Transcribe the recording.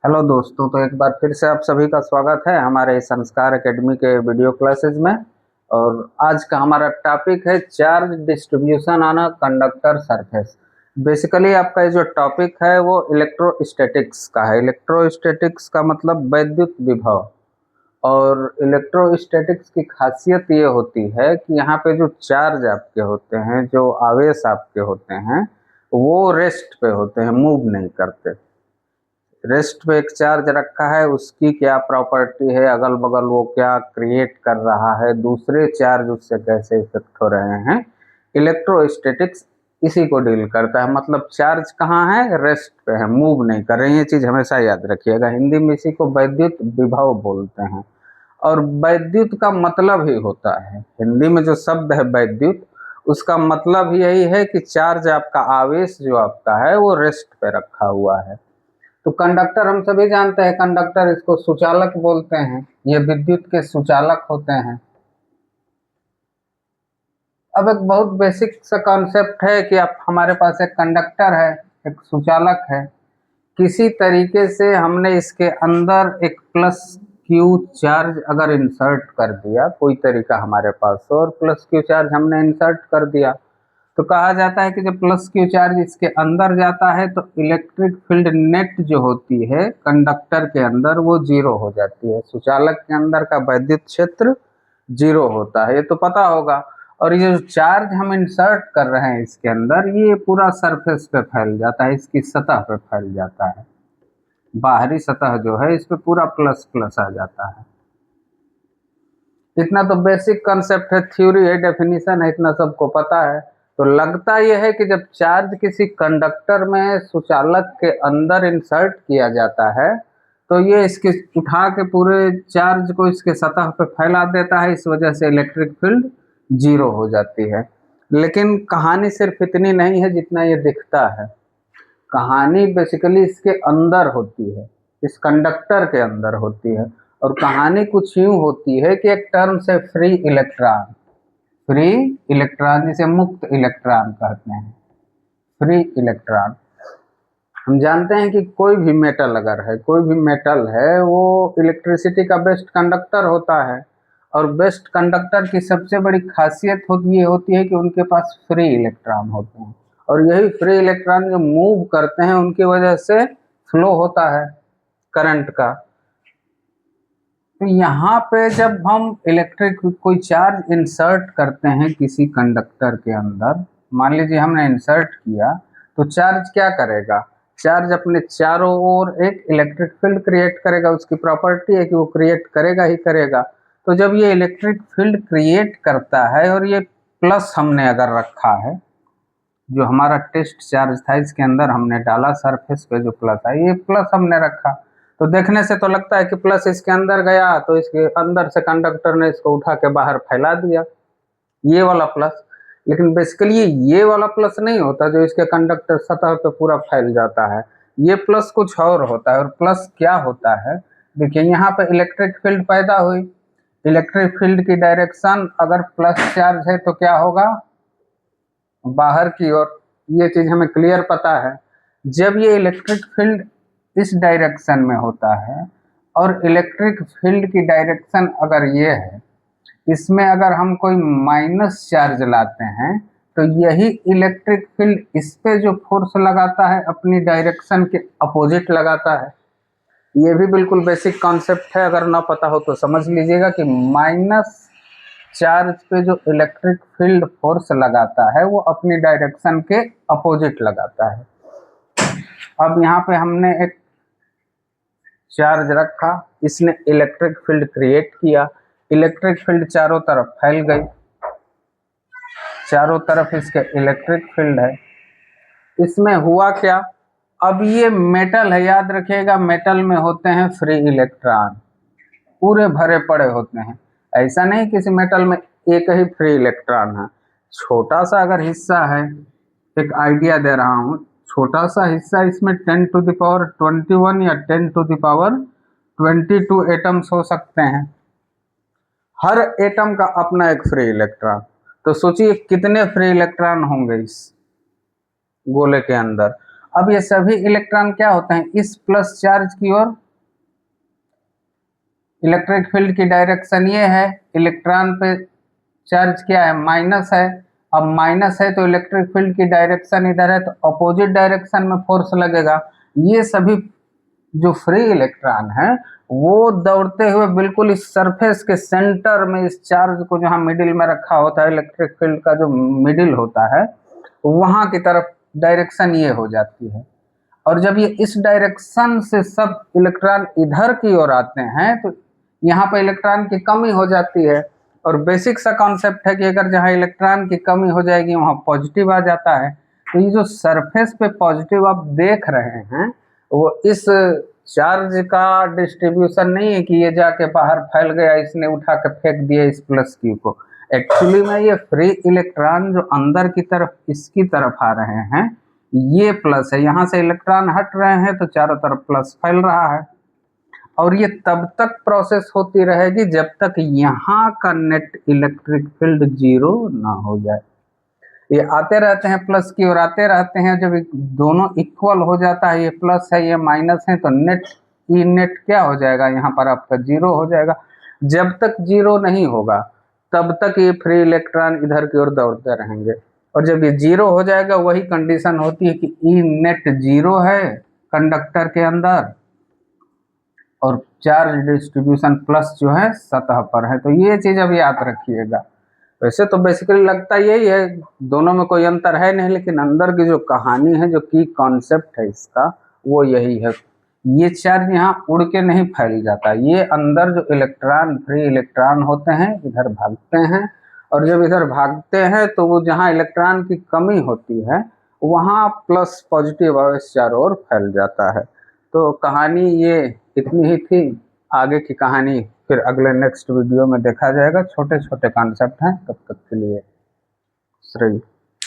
Hello दोस्तों, तो एक बार फिर से आप सभी का स्वागत है हमारे संस्कार एकेडमी के वीडियो क्लासेस में। और आज का हमारा टॉपिक है charge distribution on a conductor surface. Basically आपका ये जो टॉपिक है वो इलेक्ट्रोस्टैटिक्स का है। इलेक्ट्रोस्टैटिक्स का मतलब वैद्युत विभव। और इलेक्ट्रोस्टैटिक्स की खासियत ये होती है कि यहाँ पे जो चार्ज आपके होते हैं, जो आवेश आपके होते हैं, वो रेस्ट पे होते हैं, मूव नहीं करते। रेस्ट पे एक चार्ज रखा है, उसकी क्या प्रॉपर्टी है, अगल बगल वो क्या क्रिएट कर रहा है, दूसरे चार्ज उससे कैसे इफेक्ट हो रहे हैं, इलेक्ट्रोस्टैटिक्स इसी को डील करता है। मतलब चार्ज कहाँ है? रेस्ट पे है, मूव नहीं कर रहे हैं। ये चीज हमेशा याद रखिएगा। हिंदी में इसी को वैद्युत विभव बोलते हैं। और वैद्युत का मतलब ही होता है, हिंदी में जो शब्द है वैद्युत, उसका मतलब यही है कि चार्ज आपका, आवेश जो आपका है वो रेस्ट पे रखा हुआ है। तो कंडक्टर हम सभी जानते हैं, कंडक्टर इसको सुचालक बोलते हैं। ये विद्युत के सुचालक होते हैं। अब एक बहुत बेसिक सा कॉन्सेप्ट है कि आप, हमारे पास एक कंडक्टर है, एक सुचालक है। किसी तरीके से हमने इसके अंदर एक प्लस क्यू चार्ज अगर इंसर्ट कर दिया, कोई तरीका हमारे पास हो और प्लस क्यू चार्ज हमने इंसर्ट कर दिया, तो कहा जाता है कि जब प्लस क्यू चार्ज इसके अंदर जाता है तो इलेक्ट्रिक फील्ड नेट जो होती है कंडक्टर के अंदर, वो जीरो हो जाती है। सुचालक के अंदर का वैद्युत क्षेत्र जीरो होता है, ये तो पता होगा। और ये जो चार्ज हम इंसर्ट कर रहे हैं इसके अंदर, ये पूरा सरफेस पे फैल जाता है, इसकी सतह पे फैल जाता है। बाहरी सतह जो है इस पे पूरा प्लस प्लस आ जाता है। इतना तो बेसिक कंसेप्ट है, थ्योरी है, डेफिनेशन है, इतना सबको पता है। तो लगता यह है कि जब चार्ज किसी कंडक्टर में सुचालक के अंदर इंसर्ट किया जाता है तो ये इसके उठा के पूरे चार्ज को इसके सतह पे फैला देता है। इस वजह से इलेक्ट्रिक फील्ड जीरो हो जाती है। लेकिन कहानी सिर्फ इतनी नहीं है जितना ये दिखता है। कहानी बेसिकली इसके अंदर होती है, इस कंडक्टर के अंदर होती है। और कहानी कुछ यूं होती है कि एक टर्म से फ्री इलेक्ट्रॉन, फ्री इलेक्ट्रॉन जिसे मुक्त इलेक्ट्रॉन कहते हैं, फ्री इलेक्ट्रॉन। हम जानते हैं कि कोई भी मेटल अगर है, कोई भी मेटल है, वो इलेक्ट्रिसिटी का बेस्ट कंडक्टर होता है। और बेस्ट कंडक्टर की सबसे बड़ी खासियत होती है कि उनके पास फ्री इलेक्ट्रॉन होते हैं। और यही फ्री इलेक्ट्रॉन जो मूव करते हैं उनकी वजह से फ्लो होता है करंट का। तो यहाँ पे जब हम इलेक्ट्रिक कोई चार्ज इंसर्ट करते हैं किसी कंडक्टर के अंदर, मान लीजिए हमने इंसर्ट किया, तो चार्ज क्या करेगा? चार्ज अपने चारों ओर एक इलेक्ट्रिक फील्ड क्रिएट करेगा। उसकी प्रॉपर्टी है कि वो क्रिएट करेगा ही करेगा। तो जब ये इलेक्ट्रिक फील्ड क्रिएट करता है, और ये प्लस हमने अगर रखा है, जो हमारा टेस्ट चार्ज था इसके अंदर हमने डाला, सरफेस पे जो प्लस है, ये प्लस हमने रखा। तो देखने से तो लगता है कि प्लस इसके अंदर गया, तो इसके अंदर से कंडक्टर ने इसको उठा के बाहर फैला दिया, ये वाला प्लस। लेकिन बेसिकली ये वाला प्लस नहीं होता जो इसके कंडक्टर सतह पे पूरा फैल जाता है। ये प्लस कुछ और होता है। और प्लस क्या होता है? देखिए, यहाँ पे इलेक्ट्रिक फील्ड पैदा हुई। इलेक्ट्रिक फील्ड की डायरेक्शन अगर प्लस चार्ज है तो क्या होगा? बाहर की ओर। ये चीज हमें क्लियर पता है। जब ये इलेक्ट्रिक फील्ड इस डायरेक्शन में होता है, और इलेक्ट्रिक फील्ड की डायरेक्शन अगर ये है, इसमें अगर हम कोई माइनस चार्ज लाते हैं, तो यही इलेक्ट्रिक फील्ड इस पे जो फोर्स लगाता है अपनी डायरेक्शन के अपोजिट लगाता है। ये भी बिल्कुल बेसिक कॉन्सेप्ट है, अगर ना पता हो तो समझ लीजिएगा कि माइनस चार्ज पे जो इलेक्ट्रिक फील्ड फोर्स लगाता है वो अपनी डायरेक्शन के अपोजिट लगाता है। अब यहाँ पे हमने एक चार्ज रखा, इसने इलेक्ट्रिक फील्ड क्रिएट किया। इलेक्ट्रिक फील्ड चारों तरफ फैल गई, चारों तरफ इसके इलेक्ट्रिक फील्ड है। इसमें हुआ क्या? अब ये मेटल है, याद रखिएगा, मेटल में होते हैं फ्री इलेक्ट्रॉन, पूरे भरे पड़े होते हैं। ऐसा नहीं किसी मेटल में एक ही फ्री इलेक्ट्रॉन है। छोटा सा अगर हिस्सा है, एक आइडिया दे रहा हूँ, छोटा सा हिस्सा, इसमें 10 टू द पावर 21 या 10 टू द पावर 22 एटम्स हो सकते हैं। हर एटम का अपना एक फ्री इलेक्ट्रॉन। तो सोचिए कितने फ्री इलेक्ट्रॉन होंगे इस गोले के अंदर। अब ये सभी इलेक्ट्रॉन क्या होते हैं, इस प्लस चार्ज की ओर, इलेक्ट्रिक फील्ड की डायरेक्शन ये है, इलेक्ट्रॉन पे चार्ज क्या है, माइनस है। अब माइनस है तो इलेक्ट्रिक फील्ड की डायरेक्शन इधर है, तो अपोजिट डायरेक्शन में फोर्स लगेगा। ये सभी जो फ्री इलेक्ट्रॉन है वो दौड़ते हुए बिल्कुल इस सरफेस के सेंटर में, इस चार्ज को जहां मिडिल में रखा होता है, इलेक्ट्रिक फील्ड का जो मिडिल होता है वहां की तरफ डायरेक्शन ये हो जाती है। और जब ये इस डायरेक्शन से सब इलेक्ट्रॉन इधर की ओर आते हैं तो यहाँ पर इलेक्ट्रॉन की कमी हो जाती है। और बेसिक सा कॉन्सेप्ट है कि अगर जहाँ इलेक्ट्रॉन की कमी हो जाएगी वहाँ पॉजिटिव आ जाता है। तो ये जो सरफेस पे पॉजिटिव आप देख रहे हैं वो इस चार्ज का डिस्ट्रीब्यूशन नहीं है कि ये जाके बाहर फैल गया, इसने उठा के फेंक दिया इस प्लस क्यू को। एक्चुअली में ये फ्री इलेक्ट्रॉन जो अंदर की तरफ इसकी तरफ आ रहे हैं, ये प्लस है, यहाँ से इलेक्ट्रॉन हट रहे हैं तो चारों तरफ प्लस फैल रहा है। और ये तब तक प्रोसेस होती रहेगी जब तक यहाँ का नेट इलेक्ट्रिक फील्ड जीरो ना हो जाए। ये आते रहते हैं प्लस की ओर आते रहते हैं, जब दोनों इक्वल हो जाता है, ये प्लस है ये माइनस है, तो नेट ई नेट क्या हो जाएगा, यहाँ पर आपका जीरो हो जाएगा। जब तक जीरो नहीं होगा तब तक ये फ्री इलेक्ट्रॉन इधर की ओर दौड़ते रहेंगे। और जब ये जीरो हो जाएगा वही कंडीशन होती है कि ई नेट जीरो है कंडक्टर के अंदर और चार्ज डिस्ट्रीब्यूशन प्लस जो है सतह पर है। तो ये चीज अब याद रखिएगा। वैसे तो बेसिकली लगता यही है, दोनों में कोई अंतर है नहीं, लेकिन अंदर की जो कहानी है, जो की कॉन्सेप्ट है इसका, वो यही है। ये चार्ज यहाँ उड़ के नहीं फैल जाता, ये अंदर जो इलेक्ट्रॉन फ्री इलेक्ट्रॉन होते हैं इधर भागते हैं, और जब इधर भागते हैं तो वो जहाँ इलेक्ट्रॉन की कमी होती है वहाँ प्लस पॉजिटिव आवेश चारों ओर फैल जाता है। तो कहानी ये इतनी ही थी, आगे की कहानी फिर अगले नेक्स्ट वीडियो में देखा जाएगा। छोटे छोटे कॉन्सेप्ट हैं, तब तक के लिए श्रेय।